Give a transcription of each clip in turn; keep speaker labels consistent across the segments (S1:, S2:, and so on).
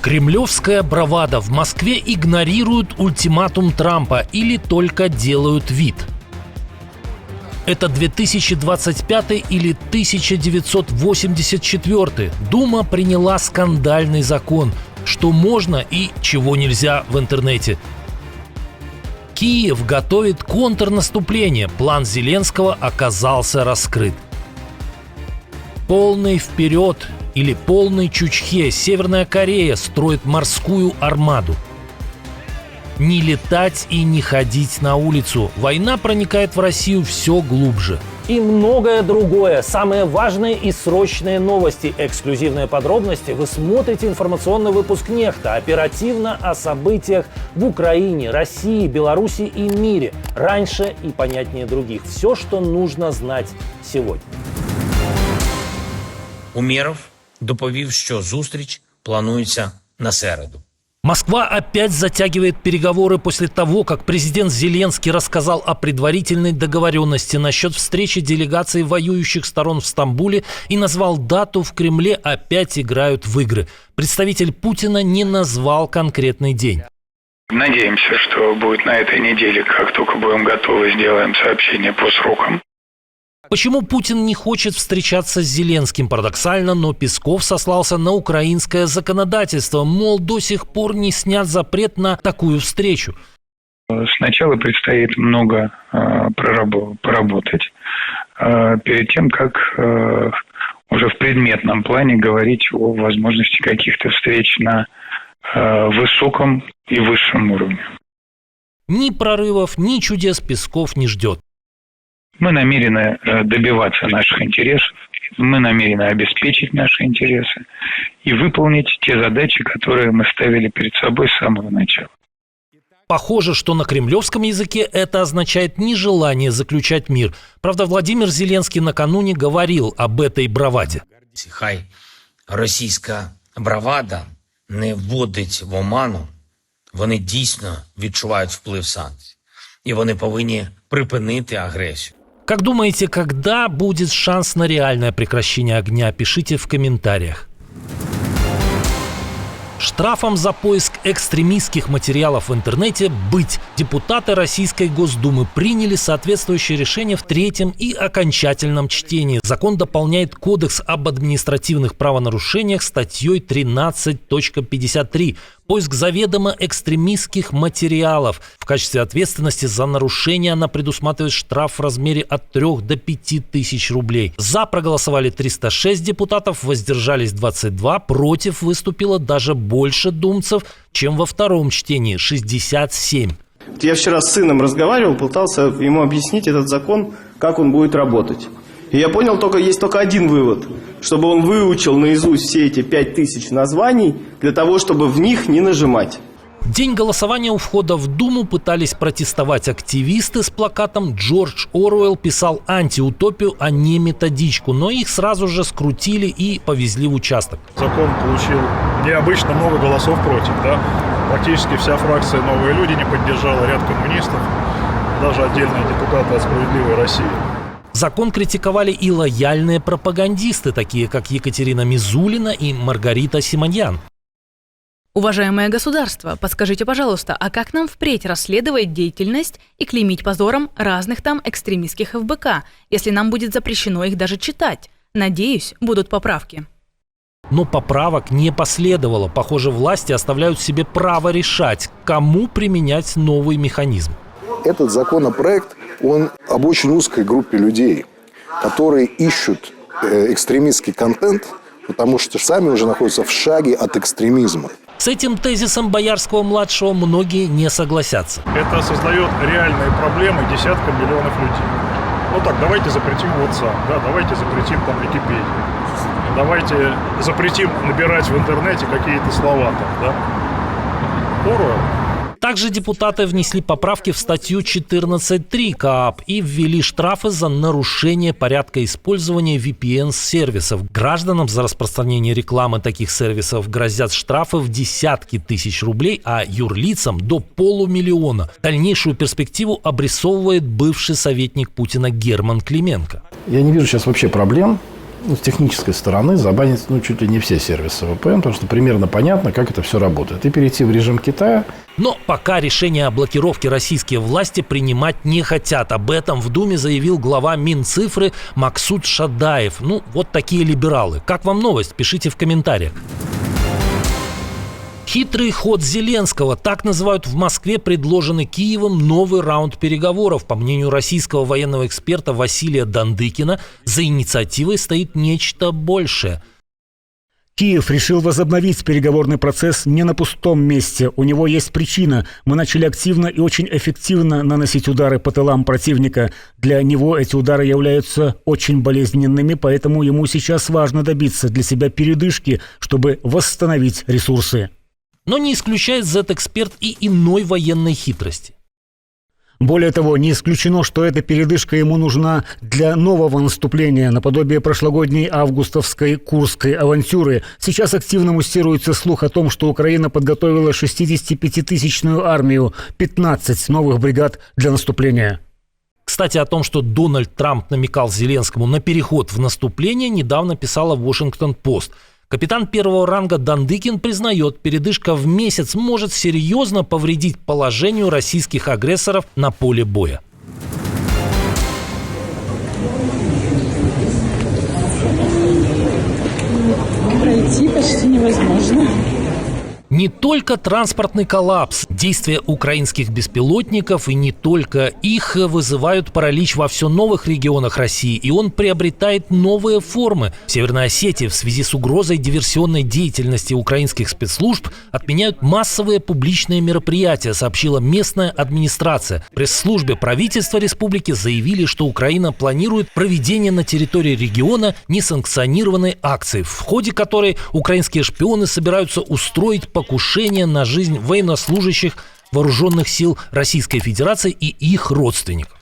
S1: Кремлевская бравада. В Москве игнорируют ультиматум Трампа или только делают вид. Это 2025 или 1984. Дума приняла скандальный закон, что можно и чего нельзя в интернете. Киев готовит контрнаступление. План Зеленского оказался раскрыт. Полный вперед или полный чучхе. Северная Корея строит морскую армаду. Не летать и не ходить на улицу. Война проникает в Россию все глубже.
S2: И многое другое. Самые важные и срочные новости, эксклюзивные подробности. Вы смотрите информационный выпуск «Нехта». Оперативно о событиях в Украине, России, Беларуси и мире. Раньше и понятнее других. Все, что нужно знать сегодня.
S3: Умєров доповів, що зустріч планується на середу.
S1: Москва опять затягивает переговоры после того, как президент Зеленский рассказал о предварительной договоренности насчет встречи делегаций воюющих сторон в Стамбуле и назвал дату. В Кремле опять играют в игры. Представитель Путина не назвал конкретный день.
S4: Надеемся, что будет на этой неделе. Как только будем готовы, сделаем сообщение по срокам.
S1: Почему Путин не хочет встречаться с Зеленским? Парадоксально, но Песков сослался на украинское законодательство. Мол, до сих пор не снят запрет на такую встречу.
S4: Сначала предстоит много поработать перед тем, как уже в предметном плане говорить о возможности каких-то встреч на высоком и высшем уровне.
S1: Ни прорывов, ни чудес Песков не ждет.
S4: Мы намерены добиваться наших интересов, мы намерены обеспечить наши интересы и выполнить те задачи, которые мы ставили перед собой с самого начала.
S1: Похоже, что на кремлевском языке это означает нежелание заключать мир. Правда, Владимир Зеленский накануне говорил об этой браваде.
S3: Хай російська бравада не вводить в оману, вони дійсно відчувають вплив санкцій. І вони повинні припинити агресію.
S1: Как думаете, когда будет шанс на реальное прекращение огня? Пишите в комментариях. Штрафом за поиск экстремистских материалов в интернете быть. Депутаты Российской Госдумы приняли соответствующее решение в третьем и окончательном чтении. Закон дополняет Кодекс об административных правонарушениях статьей 13.53. Поиск заведомо экстремистских материалов. В качестве ответственности за нарушение она предусматривает штраф в размере от 3 до 5 тысяч рублей. За проголосовали 306 депутатов, воздержались 22, против выступило даже больше думцев, чем во втором чтении – 67.
S5: Я вчера с сыном разговаривал, пытался ему объяснить этот закон, как он будет работать. И я понял, есть только один вывод, чтобы он выучил наизусть все эти 5000 названий, для того, чтобы в них не нажимать.
S1: День голосования у входа в Думу пытались протестовать активисты с плакатом «Джордж Оруэлл писал антиутопию, а не методичку», но их сразу же скрутили и повезли в участок.
S6: Закон получил необычно много голосов против, да? Практически вся фракция «Новые люди» не поддержала, ряд коммунистов, даже отдельные депутаты от «Справедливой России».
S1: Закон критиковали и лояльные пропагандисты, такие как Екатерина Мизулина и Маргарита Симоньян.
S7: Уважаемое государство, подскажите, пожалуйста, а как нам впредь расследовать деятельность и клеймить позором разных там экстремистских ФБК, если нам будет запрещено их даже читать? Надеюсь, будут поправки.
S1: Но поправок не последовало. Похоже, власти оставляют себе право решать, кому применять новый механизм.
S8: Этот законопроект, он об очень узкой группе людей, которые ищут экстремистский контент, потому что сами уже находятся в шаге от экстремизма.
S1: С этим тезисом Боярского-младшего многие не согласятся.
S6: Это создает реальные проблемы десяткам миллионов людей. Ну так, давайте запретим WhatsApp, да, давайте запретим там Википедию, давайте запретим набирать в интернете какие-то слова там, да. Оруэлл.
S1: Также депутаты внесли поправки в статью 14.3 КоАП и ввели штрафы за нарушение порядка использования VPN-сервисов. Гражданам за распространение рекламы таких сервисов грозят штрафы в десятки тысяч рублей, а юрлицам до 500 000. Дальнейшую перспективу обрисовывает бывший советник Путина Герман Клименко.
S9: Я не вижу сейчас вообще проблем с технической стороны забанить чуть ли не все сервисы VPN, потому что примерно понятно, как это все работает. И перейти в режим Китая.
S1: Но пока решение о блокировке российские власти принимать не хотят. Об этом в Думе заявил глава Минцифры Максут Шадаев. Вот такие либералы. Как вам новость? Пишите в комментариях. Хитрый ход Зеленского. Так называют в Москве предложенный Киевом новый раунд переговоров. По мнению российского военного эксперта Василия Дандыкина, за инициативой стоит нечто большее.
S10: Киев решил возобновить переговорный процесс не на пустом месте. У него есть причина. Мы начали активно и очень эффективно наносить удары по тылам противника. Для него эти удары являются очень болезненными, поэтому ему сейчас важно добиться для себя передышки, чтобы восстановить ресурсы.
S1: Но не исключает Z-эксперт и иной военной хитрости.
S10: Более того, не исключено, что эта передышка ему нужна для нового наступления, наподобие прошлогодней августовской Курской авантюры. Сейчас активно муссируется слух о том, что Украина подготовила 65-тысячную армию, 15 новых бригад для наступления.
S1: Кстати, о том, что Дональд Трамп намекал Зеленскому на переход в наступление, недавно писала Washington-Post. Капитан первого ранга Дандыкин признает, передышка в месяц может серьезно повредить положению российских агрессоров на поле боя.
S11: Пройти почти невозможно.
S1: Не только транспортный коллапс, действия украинских беспилотников и не только их вызывают паралич во все новых регионах России, и он приобретает новые формы. В Северной Осетии в связи с угрозой диверсионной деятельности украинских спецслужб отменяют массовые публичные мероприятия, сообщила местная администрация. В пресс-службе правительства республики заявили, что Украина планирует проведение на территории региона несанкционированной акции, в ходе которой украинские шпионы собираются устроить покушение на жизнь военнослужащих вооруженных сил Российской Федерации и их родственников.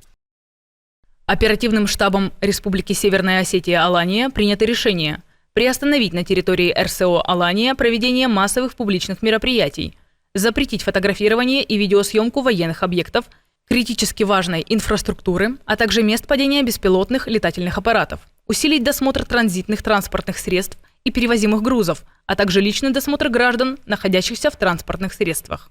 S7: Оперативным штабом Республики Северная Осетия Алания принято решение приостановить на территории РСО Алания проведение массовых публичных мероприятий, запретить фотографирование и видеосъемку военных объектов, критически важной инфраструктуры, а также мест падения беспилотных летательных аппаратов, усилить досмотр транзитных транспортных средств и перевозимых грузов, а также личный досмотр граждан, находящихся в транспортных средствах.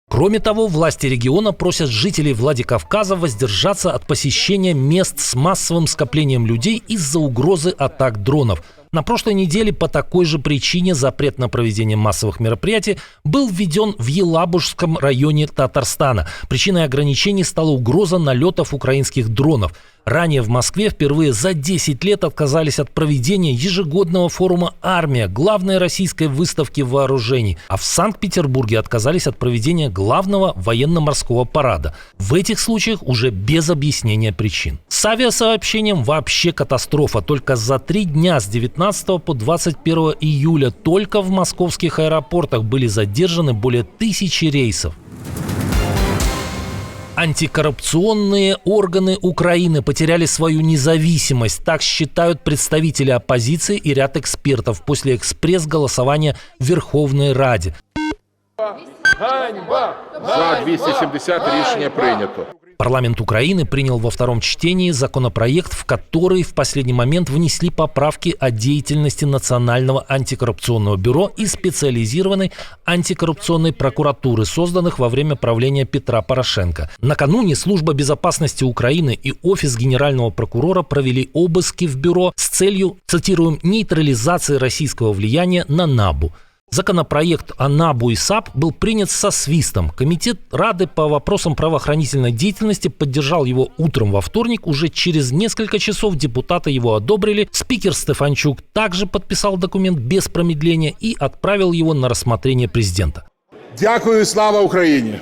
S1: Кроме того, власти региона просят жителей Владикавказа воздержаться от посещения мест с массовым скоплением людей из-за угрозы атак дронов. На прошлой неделе по такой же причине запрет на проведение массовых мероприятий был введен в Елабужском районе Татарстана. Причиной ограничений стала угроза налетов украинских дронов. Ранее в Москве впервые за 10 лет отказались от проведения ежегодного форума «Армия», главной российской выставки вооружений. А в Санкт-Петербурге отказались от проведения главного военно-морского парада. В этих случаях уже без объяснения причин. С авиасообщением вообще катастрофа. Только за 3 дня с 19 по 21 июля только в московских аэропортах были задержаны более 1000 рейсов. Антикоррупционные органы Украины потеряли свою независимость. Так считают представители оппозиции и ряд экспертов после экспресс-голосования в Верховной Раде.
S12: За 270 рішення прийнято.
S1: Парламент Украины принял во втором чтении законопроект, в который в последний момент внесли поправки о деятельности Национального антикоррупционного бюро и специализированной антикоррупционной прокуратуры, созданных во время правления Петра Порошенко. Накануне Служба безопасности Украины и Офис Генерального прокурора провели обыски в бюро с целью, цитируем, нейтрализации российского влияния на НАБУ. Законопроект о НАБУ и САП был принят со свистом. Комитет Рады по вопросам правоохранительной деятельности поддержал его утром во вторник. Уже через несколько часов депутаты его одобрили. Спикер Стефанчук также подписал документ без промедления и отправил его на рассмотрение президента.
S12: Дякую, слава Україні!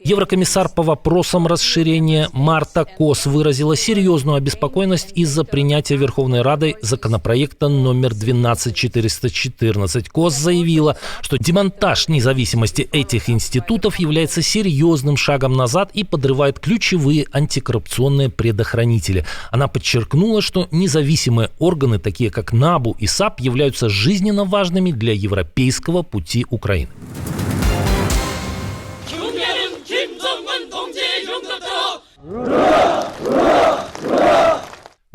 S1: Еврокомиссар по вопросам расширения Марта Кос выразила серьезную обеспокоенность из-за принятия Верховной Радой законопроекта номер 12414. Кос заявила, что демонтаж независимости этих институтов является серьезным шагом назад и подрывает ключевые антикоррупционные предохранители. Она подчеркнула, что независимые органы, такие как НАБУ и САП, являются жизненно важными для европейского пути Украины.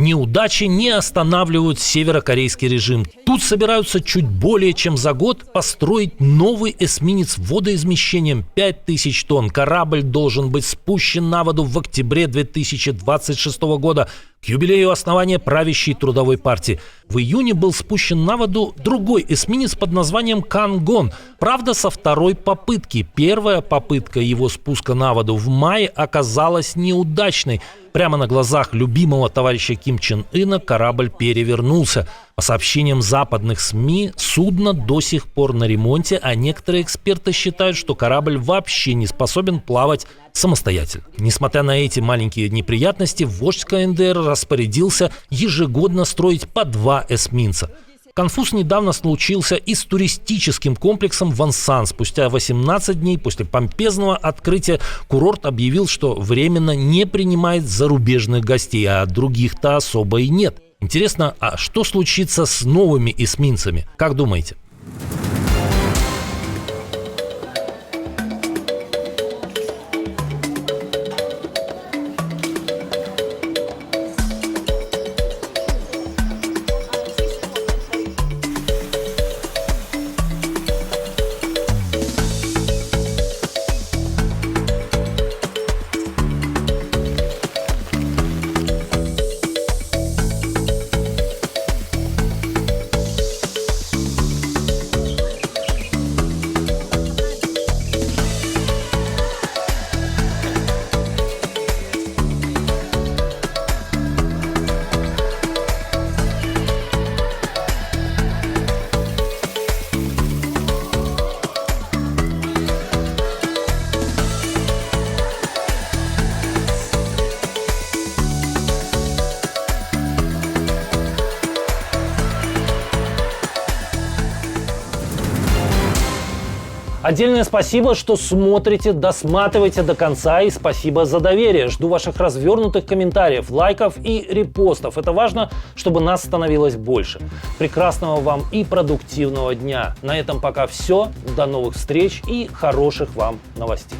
S1: Неудачи не останавливают северокорейский режим. Тут собираются чуть более чем за год построить новый эсминец водоизмещением 5000 тонн. Корабль должен быть спущен на воду в октябре 2026 года, к юбилею основания правящей трудовой партии. В июне был спущен на воду другой эсминец под названием «Кангон». Правда, со второй попытки. Первая попытка его спуска на воду в мае оказалась неудачной. Прямо на глазах любимого товарища Ким Чен Ына корабль перевернулся. По сообщениям западных СМИ, судно до сих пор на ремонте, а некоторые эксперты считают, что корабль вообще не способен плавать самостоятельно. Несмотря на эти маленькие неприятности, вождь КНДР распорядился ежегодно строить по 2 эсминца. Конфуз недавно случился и с туристическим комплексом Вонсан. Спустя 18 дней после помпезного открытия курорт объявил, что временно не принимает зарубежных гостей, а других-то особо и нет. Интересно, а что случится с новыми эсминцами? Как думаете?
S2: Отдельное спасибо, что смотрите, досматриваете до конца, и спасибо за доверие. Жду ваших развернутых комментариев, лайков и репостов. Это важно, чтобы нас становилось больше. Прекрасного вам и продуктивного дня. На этом пока все. До новых встреч и хороших вам новостей.